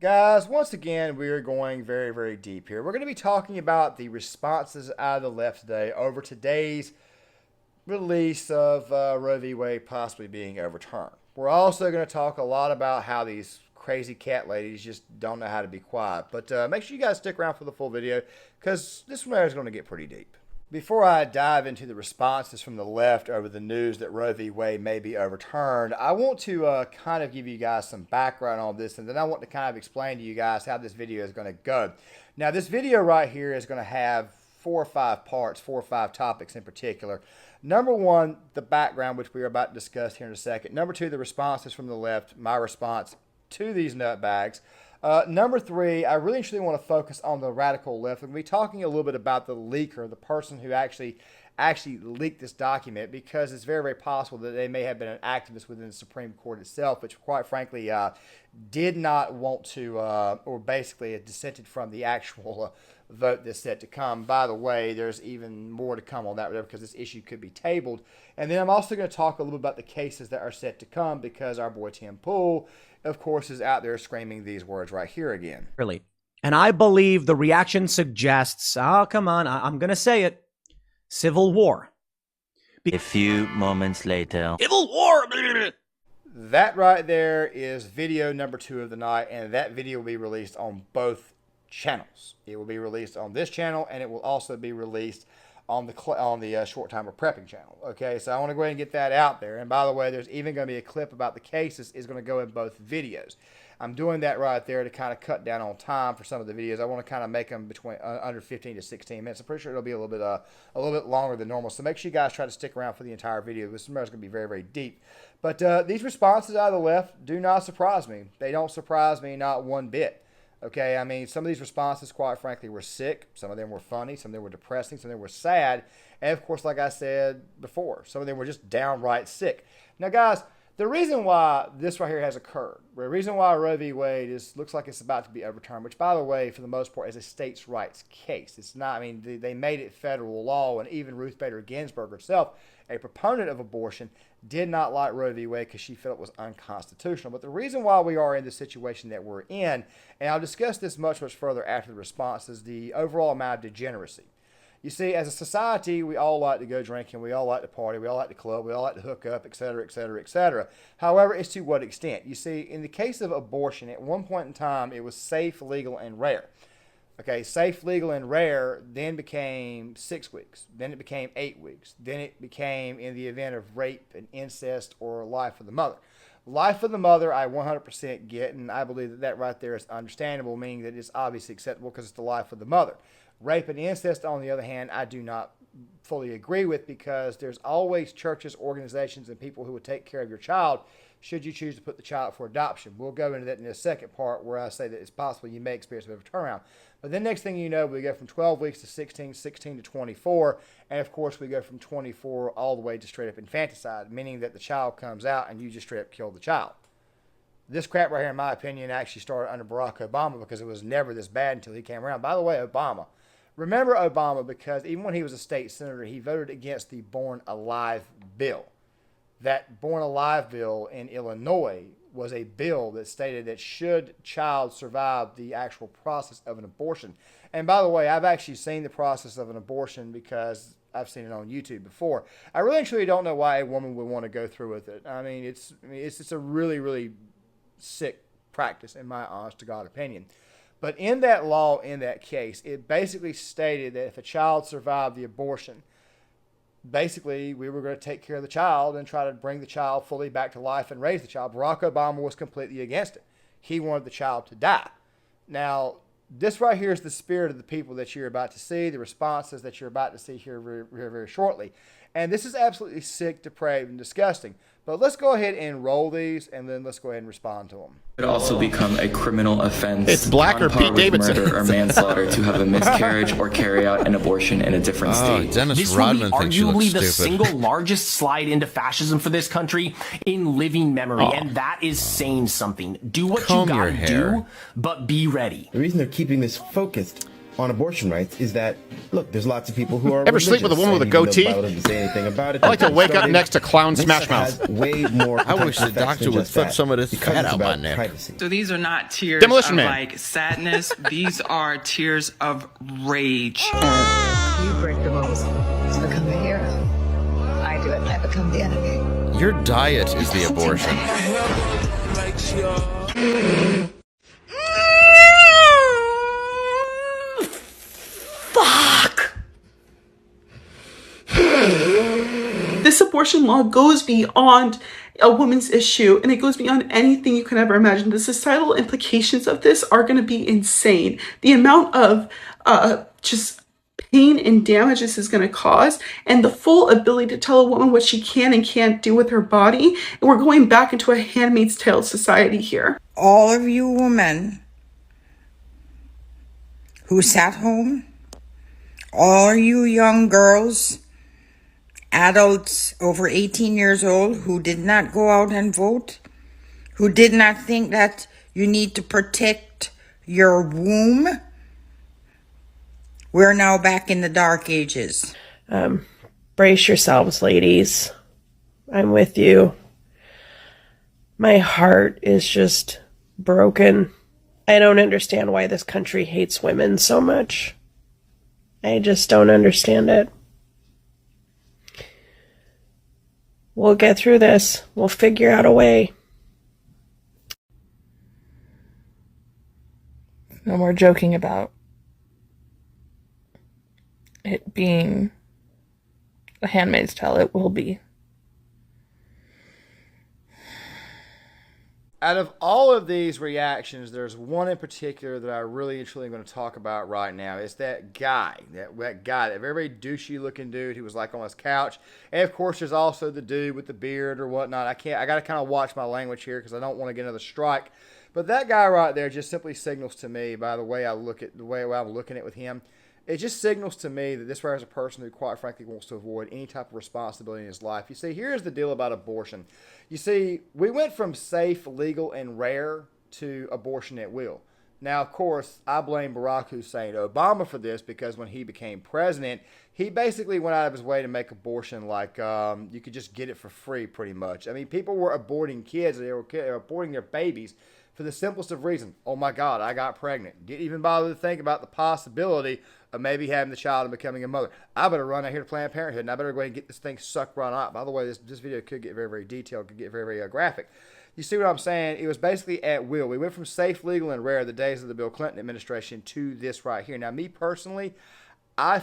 Guys, once again, we are going very, very deep here. We're going to be talking about the responses out of the left today over today's release of Roe v. Wade possibly being overturned. We're also going to talk a lot about how these crazy cat ladies just don't know how to be quiet. But make sure you guys stick around for the full video because this one is going to get pretty deep. Before I dive into the responses from the left over the news that Roe v. Wade may be overturned, I want to kind of give you guys some background on this, and then I want to kind of explain to you guys how this video is going to go. Now, this video right here is going to have 4 or 5 parts, 4 or 5 topics in particular. Number 1, the background, which we are about to discuss here in a second. Number 2, the responses from the left, my response to these nutbags. Number 3, I really truly want to focus on the radical left. I'm going to be talking a little bit about the leaker, the person who actually leaked this document, because it's very, very possible that they may have been an activist within the Supreme Court itself, which quite frankly did not want to, or basically dissented from the actual vote that's set to come. By the way, there's even more to come on that because this issue could be tabled. And then I'm also going to talk a little bit about the cases that are set to come, because our boy Tim Pool, of course, is out there screaming these words right here again. Really. And I believe the reaction suggests, oh, come on, I'm going to say it, civil war. A few moments later. Civil war! That right there is video number 2 of the night, and that video will be released on both channels. It will be released on this channel, and it will also be released on the Short Timer Prepping channel. Okay, so I want to go ahead and get that out there. And by the way, there's even going to be a clip about the cases is going to go in both videos. I'm doing that right there to kind of cut down on time for some of the videos. I want to kind of make them between under 15 to 16 minutes. I'm pretty sure it'll be a little bit longer than normal. So make sure you guys try to stick around for the entire video. This is going to be very, very deep. But these responses out of the left do not surprise me. They don't surprise me not one bit. Okay, I mean, some of these responses, quite frankly, were sick. Some of them were funny. Some of them were depressing. Some of them were sad. And, of course, like I said before, some of them were just downright sick. Now, guys, the reason why this right here has occurred, the reason why Roe v. Wade looks like it's about to be overturned, which, by the way, for the most part, is a states' rights case. It's not, I mean, they made it federal law, and even Ruth Bader Ginsburg herself, a proponent of abortion, did not like Roe v. Wade because she felt it was unconstitutional. But the reason why we are in the situation that we're in, and I'll discuss this much, much further after the response, is the overall amount of degeneracy. You see, as a society, we all like to go drinking, we all like to party, we all like to club, we all like to hook up, etc., etc., etc. However, it's to what extent? You see, in the case of abortion, at one point in time, it was safe, legal, and rare. Okay, safe, legal, and rare then became 6 weeks. Then it became 8 weeks. Then it became in the event of rape and incest or life of the mother. Life of the mother, I 100% get, and I believe that right there is understandable, meaning that it's obviously acceptable because it's the life of the mother. Rape and incest, on the other hand, I do not fully agree with, because there's always churches, organizations, and people who would take care of your child should you choose to put the child up for adoption. We'll go into that in the second part, where I say that it's possible you may experience a bit of a turnaround. But then next thing you know, we go from 12 weeks to 16, 16 to 24, and of course we go from 24 all the way to straight up infanticide, meaning that the child comes out and you just straight up kill the child. This crap right here, in my opinion, actually started under Barack Obama, because it was never this bad until he came around. By the way, Obama. Remember Obama, because even when he was a state senator, he voted against the Born Alive bill. That Born Alive bill in Illinois was a bill that stated that should child survive the actual process of an abortion. And by the way, I've actually seen the process of an abortion, because I've seen it on YouTube before. I really and truly don't know why a woman would want to go through with it. I mean, it's just a really, really sick practice, in my honest to God opinion. But in that law, in that case, it basically stated that if a child survived the abortion, basically we were going to take care of the child and try to bring the child fully back to life and raise the child. Barack Obama was completely against it. He wanted the child to die. Now, this right here is the spirit of the people that you're about to see, the responses that you're about to see here very, very, very shortly. And this is absolutely sick, depraved, and disgusting. But let's go ahead and roll these, and then let's go ahead and respond to them. It could also become a criminal offense. It's Black or Pete Davidson. Murder or manslaughter to have a miscarriage or carry out an abortion in a different state. Dennis This Rodman will be thinks you look arguably the stupid. single largest slide into fascism for this country in living memory, and that is saying something. Do what Comb you your gotta hair. do, but be ready. The reason they're keeping this focused on abortion rights is that, look, there's lots of people who are Ever sleep with a woman with a goatee? The Bible doesn't say anything about it. I like to wake up next to Clown Smash Mouth. Way more I wish the doctor would flip some of this fat out my neck. Privacy. So these are not tears Demolition of Man. like sadness. These are tears of rage. You break the rules to become the hero. I do it, I become the enemy. Your diet is the abortion. Fuck! This abortion law goes beyond a woman's issue, and it goes beyond anything you can ever imagine. The societal implications of this are going to be insane. The amount of just pain and damage this is going to cause, and the full ability to tell a woman what she can and can't do with her body. And we're going back into a Handmaid's Tale society here. All of you women who sat home, all you young girls, adults over 18 years old who did not go out and vote, who did not think that you need to protect your womb, we're now back in the dark ages. Brace yourselves, ladies. I'm with you. My heart is just broken. I don't understand why this country hates women so much. I just don't understand it. We'll get through this. We'll figure out a way. No more joking about it being a Handmaid's Tale. It will be. Out of all of these reactions, there's one in particular that I really and truly am going to talk about right now. It's that guy, that very, very douchey looking dude who was like on his couch. And of course, there's also the dude with the beard or whatnot. I got to kind of watch my language here because I don't want to get another strike. But that guy right there just simply signals to me, by the way I'm looking at with him, it just signals to me that this guy is a person who, quite frankly, wants to avoid any type of responsibility in his life. You see, here's the deal about abortion. You see, we went from safe, legal, and rare to abortion at will. Now, of course, I blame Barack Hussein Obama for this because when he became president, he basically went out of his way to make abortion like you could just get it for free, pretty much. I mean, people were aborting kids. They were aborting their babies for the simplest of reasons. Oh, my God, I got pregnant. Didn't even bother to think about the possibility of maybe having the child and becoming a mother. I better run out here to Planned Parenthood, and I better go ahead and get this thing sucked right out. By the way, this video could get very, very detailed, could get very, very graphic. You see what I'm saying? It was basically at will. We went from safe, legal, and rare, the days of the Bill Clinton administration, to this right here. Now, me personally, I am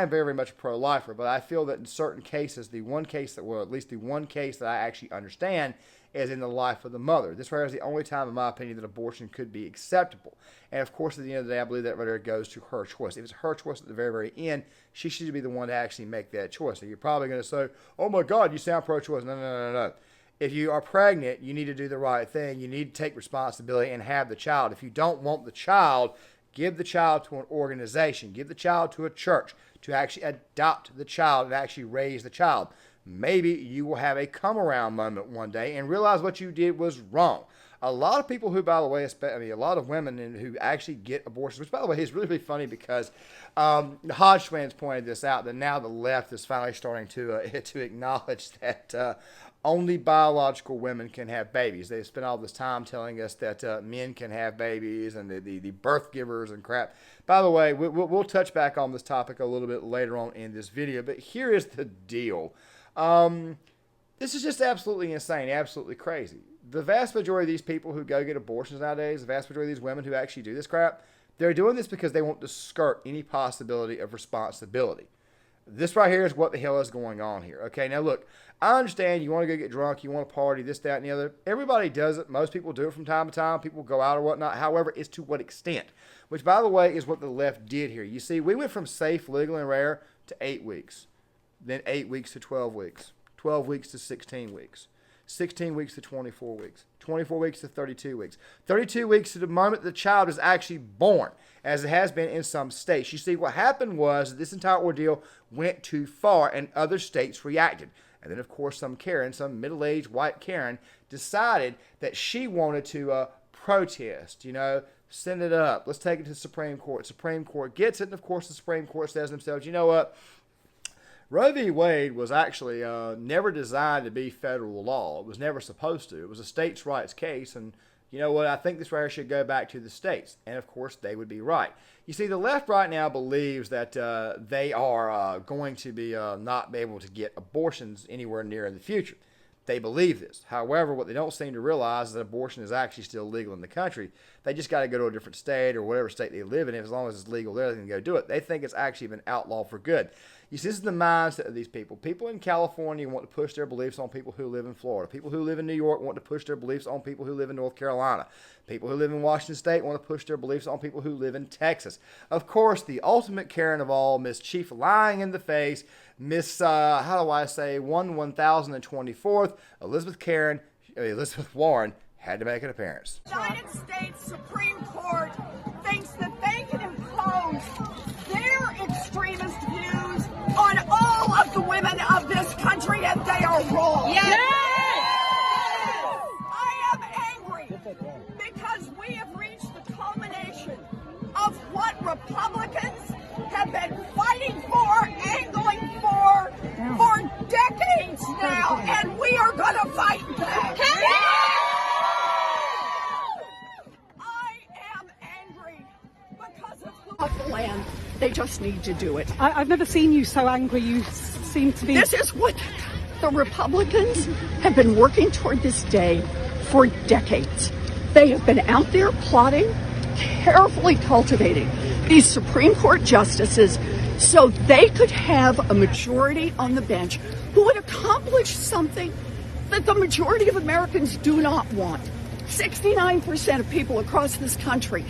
very, very much a pro-lifer, but I feel that in certain cases, at least the one case that I actually understand is in the life of the mother. This right here is the only time, in my opinion, that abortion could be acceptable. And of course, at the end of the day, I believe that right there goes to her choice. If it's her choice at the very, very end, she should be the one to actually make that choice. So you're probably going to say, oh my God, you sound pro-choice. No. If you are pregnant, you need to do the right thing. You need to take responsibility and have the child. If you don't want the child, give the child to an organization. Give the child to a church to actually adopt the child and actually raise the child. Maybe you will have a come-around moment one day and realize what you did was wrong. A lot of people who, by the way, a lot of women who actually get abortions, which, by the way, is really, really funny because Hodge twins pointed this out, that now the left is finally starting to acknowledge that only biological women can have babies. They spend all this time telling us that men can have babies and the birth givers and crap. By the way, we'll touch back on this topic a little bit later on in this video, but here is the deal. This is just absolutely insane, absolutely crazy. The vast majority of these people who go get abortions nowadays, the vast majority of these women who actually do this crap, they're doing this because they want to skirt any possibility of responsibility. This right here is what the hell is going on here. Okay, now look, I understand you want to go get drunk, you want to party, this, that, and the other. Everybody does it. Most people do it from time to time. People go out or whatnot. However, it's to what extent? Which, by the way, is what the left did here. You see, we went from safe, legal, and rare to 8 weeks. Then 8 weeks to 12 weeks. 12 weeks to 16 weeks. 16 weeks to 24 weeks. 24 weeks to 32 weeks. 32 weeks to the moment the child is actually born, as it has been in some states. You see, what happened was this entire ordeal went too far and other states reacted. And then, of course, some Karen, some middle-aged white Karen, decided that she wanted to protest, Send it up. Let's take it to the Supreme Court. Supreme Court gets it, and of course the Supreme Court says to themselves, you know what? Roe v. Wade was actually never designed to be federal law. It was never supposed to. It was a states' rights case, and you know what? I think this right here should go back to the states. And of course, they would be right. You see, the left right now believes that they are going to be not be able to get abortions anywhere near in the future. They believe this. However, what they don't seem to realize is that abortion is actually still legal in the country. They just got to go to a different state or whatever state they live in. As long as it's legal there, they can go do it. They think it's actually been outlawed for good. You see, this is the mindset of these people. People in California want to push their beliefs on people who live in Florida. People who live in New York want to push their beliefs on people who live in North Carolina. People who live in Washington State want to push their beliefs on people who live in Texas. Of course, the ultimate Karen of all, Miss Chief Lying in the Face, Miss, 1024th, Elizabeth Warren, had to make an appearance. The United States Supreme Court thinks that they can impose their extremist views on all of the women of this country, and they are wrong. Yes. I am angry because we have reached the culmination of what Republicans have been fighting for, angling for decades now, and we are going to fight back. I am angry because of the land. They just need to do it. I've never seen you so angry. You seem to be... This is what the Republicans have been working toward this day for decades. They have been out there plotting, carefully cultivating these Supreme Court justices so they could have a majority on the bench who would accomplish something that the majority of Americans do not want. 69% of people across this country,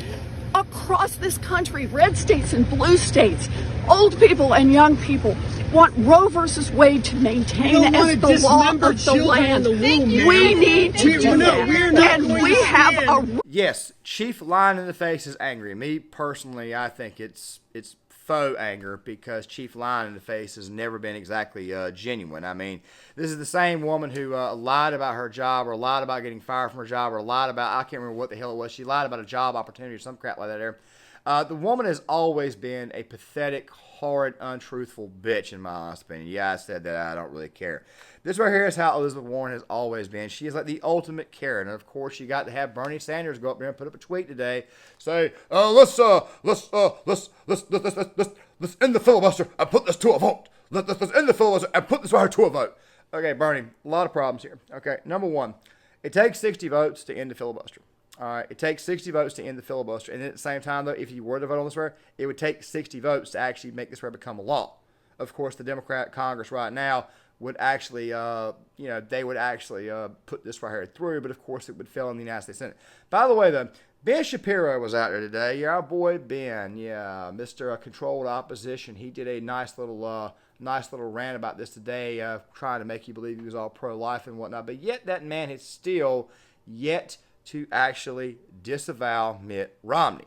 red states and blue states, old people and young people, want Roe versus Wade to maintain as the law of the land. We need to do that. And we have a... Yes, Chief Lying in the Face is angry. Me, personally, I think it's faux anger because Chief Lying in the Face has never been exactly genuine. I mean, this is the same woman who lied about her job or lied about getting fired from her job or lied about, I can't remember what the hell it was. She lied about a job opportunity or some crap like that there. The woman has always been a pathetic, horrid, untruthful bitch, in my honest opinion. Yeah, I said that. I don't really care. This right here is how Elizabeth Warren has always been. She is like the ultimate Karen. And of course, you got to have Bernie Sanders go up there and put up a tweet today. Say, let's end the filibuster and put this to a vote. Let's end the filibuster and put this right to a vote. Okay, Bernie, a lot of problems here. Okay, number one, it takes 60 votes to end the filibuster. All right, it takes 60 votes to end the filibuster. And then at the same time, though, if you were to vote on this, it would take 60 votes to actually make this become a law. Of course, the Democrat Congress right now would actually, they would actually put this right here through, but of course it would fail in the United States Senate. By the way, though, Ben Shapiro was out there today. Yeah, our boy Ben, Mr. Controlled Opposition. He did a nice little rant about this today, trying to make you believe he was all pro-life and whatnot. But yet that man has still yet to actually disavow Mitt Romney.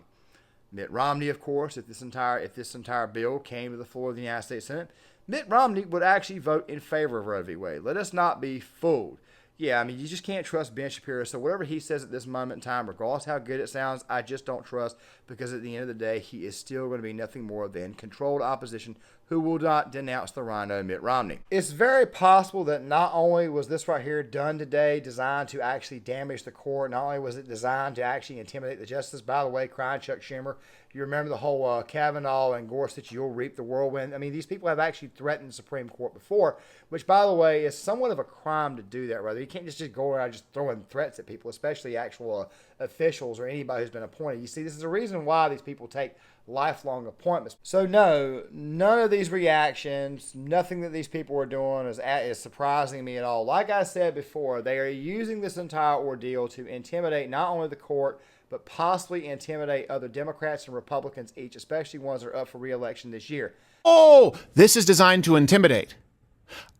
Mitt Romney, of course, if this entire bill came to the floor of the United States Senate, Mitt Romney would actually vote in favor of Roe v. Wade. Let us not be fooled. Yeah, I mean, you just can't trust Ben Shapiro. So whatever he says at this moment in time, regardless how good it sounds, I just don't trust, because at the end of the day, he is still going to be nothing more than controlled opposition who will not denounce the rhino Mitt Romney. It's very possible that not only was this right here done today designed to actually damage the court, not only was it designed to actually intimidate the justice. By the way, crying Chuck Schumer, you remember the whole Kavanaugh and Gorsuch, you'll reap the whirlwind. I mean, these people have actually threatened the Supreme Court before, which, by the way, is somewhat of a crime to do that, rather. You can't just go around just throwing threats at people, especially actual officials or anybody who's been appointed. You see, this is the reason why these people take lifelong appointments. So no, none of these reactions, nothing that these people are doing is surprising me at all. Like I said before, they are using this entire ordeal to intimidate not only the court, but possibly intimidate other Democrats and Republicans each, especially ones that are up for re-election this year. Oh, this is designed to intimidate.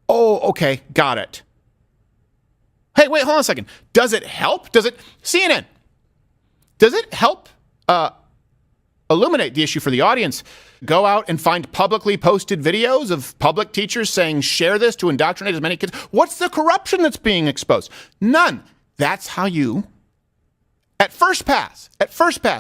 Oh, okay, got it. Hey, wait, hold on a second. Does it help? CNN, does it help illuminate the issue for the audience? Go out and find publicly posted videos of public teachers saying, share this to indoctrinate as many kids. What's the corruption that's being exposed? None. That's how you At first pass,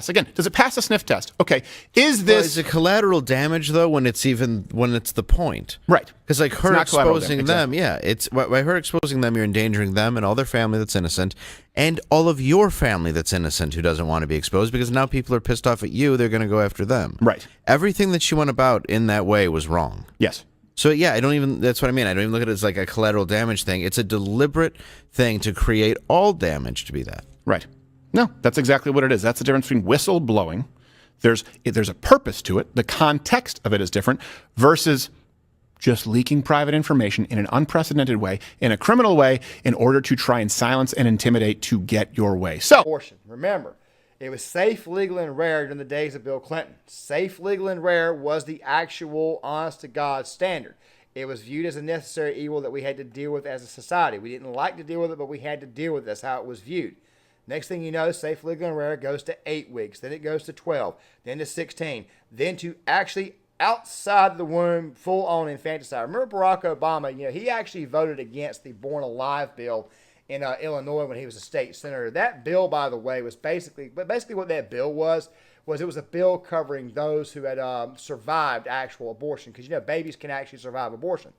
again, does it pass a sniff test? Okay, is this... Is it collateral damage, though, when it's the point? Right. Because, like, her exposing them, exactly. it's by her exposing them, you're endangering them and all their family that's innocent, and all of your family that's innocent who doesn't want to be exposed, because now people are pissed off at you, they're going to go after them. Right. Everything that she went about in that way was wrong. Yes. So, yeah, that's what I mean. I don't even look at it as like a collateral damage thing. It's a deliberate thing to create all damage to be that. Right. No, that's exactly what it is. That's the difference between whistle blowing. There's a purpose to it. The context of it is different versus just leaking private information in an unprecedented way, in a criminal way, in order to try and silence and intimidate to get your way. So, abortion. Remember, it was safe, legal, and rare during the days of Bill Clinton. Safe, legal, and rare was the actual honest-to-God standard. It was viewed as a necessary evil that we had to deal with as a society. We didn't like to deal with it, but we had to deal with it. That's how it was viewed. Next thing you know, safe, legal, and rare goes to 8 weeks. Then it goes to 12. Then to 16. Then to actually outside the womb, full-on infanticide. Remember Barack Obama, he actually voted against the Born Alive bill in Illinois when he was a state senator. That bill, by the way, was basically what that bill was it was a bill covering those who had survived actual abortion. Because, babies can actually survive abortion.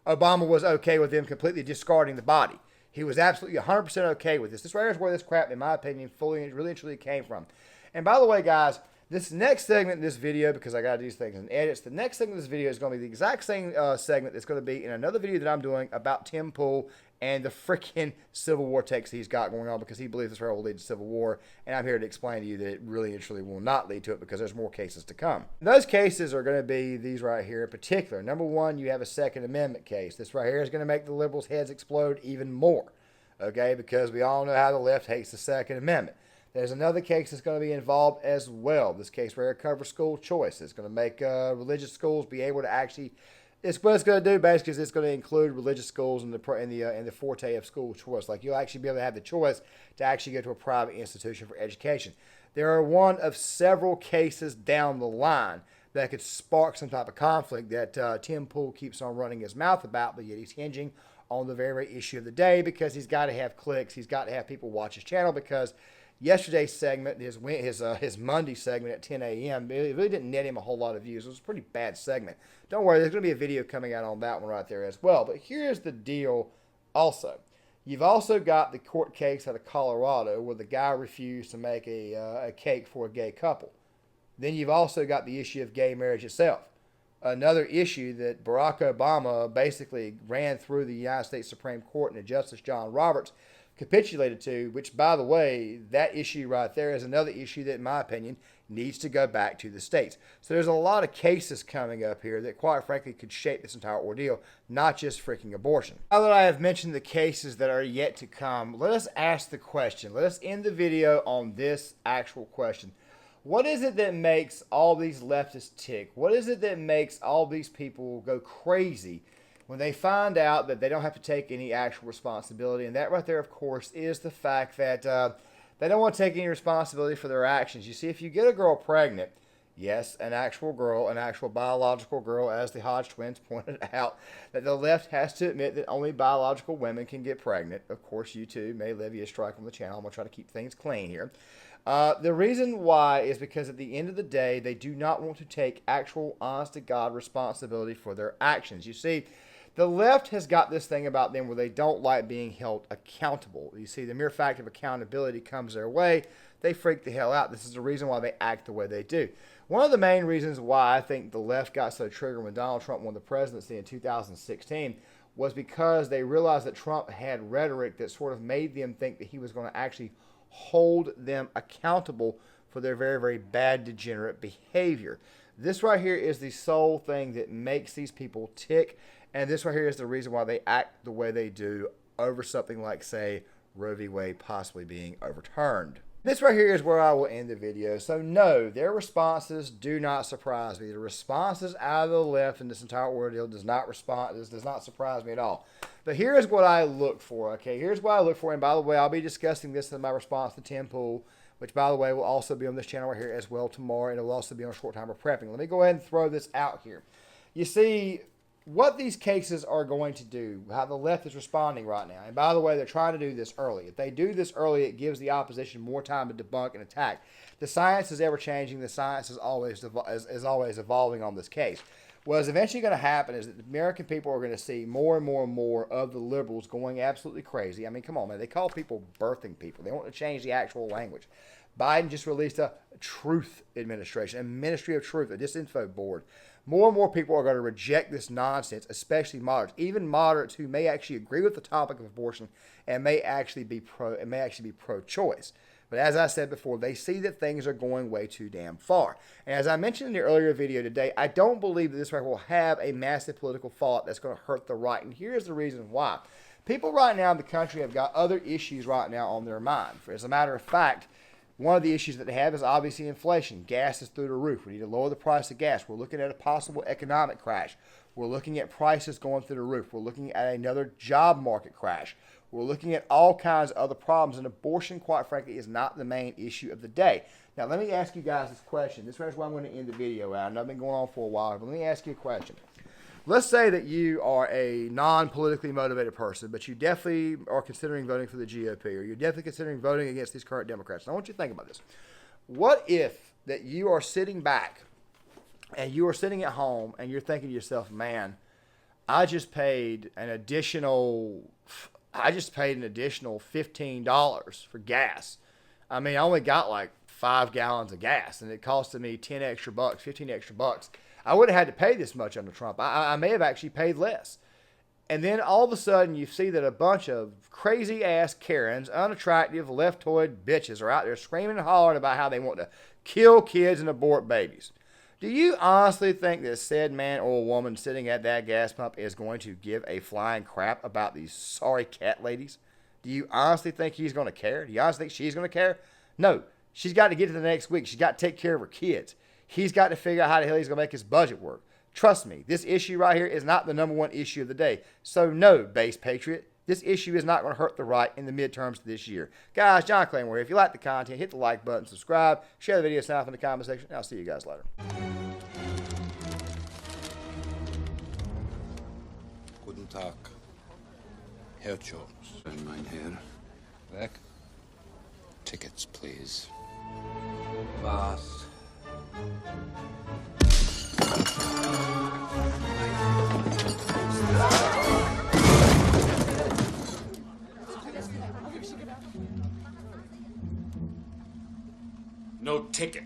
Obama was okay with them completely discarding the body. He was absolutely 100% okay with this. This right here is where this crap, in my opinion, really and truly came from. And by the way, guys, this next segment in this video, because I got to do these things in edits, the next segment of this video is going to be the exact same segment that's going to be in another video that I'm doing about Tim Pool and the freaking Civil War takes he's got going on, because he believes this will lead to Civil War. And I'm here to explain to you that it really and truly will not lead to it, because there's more cases to come. And those cases are going to be these right here in particular. Number one, you have a Second Amendment case. This right here is going to make the liberals' heads explode even more. Okay, because we all know how the left hates the Second Amendment. There's another case that's going to be involved as well. This case where it covers school choice. It's going to make religious schools be able to actually... what it's going to do basically is it's going to include religious schools in the forte of school choice. Like, you'll actually be able to have the choice to actually go to a private institution for education. There are one of several cases down the line that could spark some type of conflict that Tim Pool keeps on running his mouth about, but yet he's hinging on the very issue of the day, because he's got to have clicks. He's got to have people watch his channel, because yesterday's segment, his Monday segment at 10 a.m., it really didn't net him a whole lot of views. It was a pretty bad segment. Don't worry, there's going to be a video coming out on that one right there as well. But here's the deal also. You've also got the court case out of Colorado where the guy refused to make a cake for a gay couple. Then you've also got the issue of gay marriage itself. Another issue that Barack Obama basically ran through the United States Supreme Court, and Justice John Roberts capitulated to, which, by the way, that issue right there is another issue that, in my opinion, needs to go back to the states. So there's a lot of cases coming up here that, quite frankly, could shape this entire ordeal, not just freaking abortion. Now that I have mentioned the cases that are yet to come, let us ask the question. Let us end the video on this actual question. What is it that makes all these leftists tick? What is it that makes all these people go crazy when they find out that they don't have to take any actual responsibility? And that right there, of course, is the fact that they don't want to take any responsibility for their actions. You see, if you get a girl pregnant, yes, an actual girl, an actual biological girl, as the Hodge twins pointed out, that the left has to admit that only biological women can get pregnant. Of course, you too may leave you a strike on the channel. I'm going to try to keep things clean here. The reason why is because at the end of the day, they do not want to take actual, honest-to-God responsibility for their actions. You see, the left has got this thing about them where they don't like being held accountable. You see, the mere fact of accountability comes their way, they freak the hell out. This is the reason why they act the way they do. One of the main reasons why I think the left got so triggered when Donald Trump won the presidency in 2016 was because they realized that Trump had rhetoric that sort of made them think that he was going to actually hold them accountable for their very, very bad, degenerate behavior. This right here is the sole thing that makes these people tick, and this right here is the reason why they act the way they do over something like, say, Roe V Wade possibly being overturned. This right here is where I will end the video. So no, their responses do not surprise me. The responses out of the left in this entire ordeal does not surprise me at all. But here's what I look for, okay? Here's what I look for, and by the way, I'll be discussing this in my response to Tim Pool, which, by the way, will also be on this channel right here as well tomorrow, and it will also be on Short Timer Prepping. Let me go ahead and throw this out here. You see, what these cases are going to do, how the left is responding right now, and by the way, they're trying to do this early. If they do this early, it gives the opposition more time to debunk and attack. The science is ever changing. The science is always evolving on this case. What is eventually going to happen is that the American people are going to see more and more and more of the liberals going absolutely crazy. I mean, come on, man. They call people birthing people. They want to change the actual language. Biden just released a truth administration, a ministry of truth, a disinfo board. More and more people are going to reject this nonsense, especially moderates, even moderates who may actually agree with the topic of abortion and may actually be pro-choice. But as I said before, they see that things are going way too damn far. And as I mentioned in the earlier video today, I don't believe that this right will have a massive political fallout that's going to hurt the right. And here's the reason why. People right now in the country have got other issues right now on their mind. As a matter of fact, one of the issues that they have is obviously inflation. Gas is through the roof. We need to lower the price of gas. We're looking at a possible economic crash. We're looking at prices going through the roof. We're looking at another job market crash. We're looking at all kinds of other problems, and abortion, quite frankly, is not the main issue of the day. Now, let me ask you guys this question. This is where I'm going to end the video at. I know I've been going on for a while, but let me ask you a question. Let's say that you are a non-politically motivated person, but you definitely are considering voting for the GOP, or you're definitely considering voting against these current Democrats. And I want you to think about this. What if that you are sitting back and you are sitting at home and you're thinking to yourself, man, I just paid an additional $15 for gas. I mean, I only got like 5 gallons of gas, and it costed me 10 extra bucks, 15 extra bucks. I would have had to pay this much under Trump. I may have actually paid less. And then all of a sudden you see that a bunch of crazy ass Karens, unattractive, leftoid bitches are out there screaming and hollering about how they want to kill kids and abort babies. Do you honestly think that said man or woman sitting at that gas pump is going to give a flying crap about these sorry cat ladies? Do you honestly think he's going to care? Do you honestly think she's going to care? No. She's got to get to the next week. She's got to take care of her kids. He's got to figure out how the hell he's going to make his budget work. Trust me, this issue right here is not the number one issue of the day. So no, base patriot, this issue is not going to hurt the right in the midterms this year. Guys, John Claymore. If you like the content, hit the like button, subscribe, share the video, sign up in the comment section, and I'll see you guys later. Guten Tag, Herr Jones. Mein Herr. Weg. Tickets, please. Was? No ticket.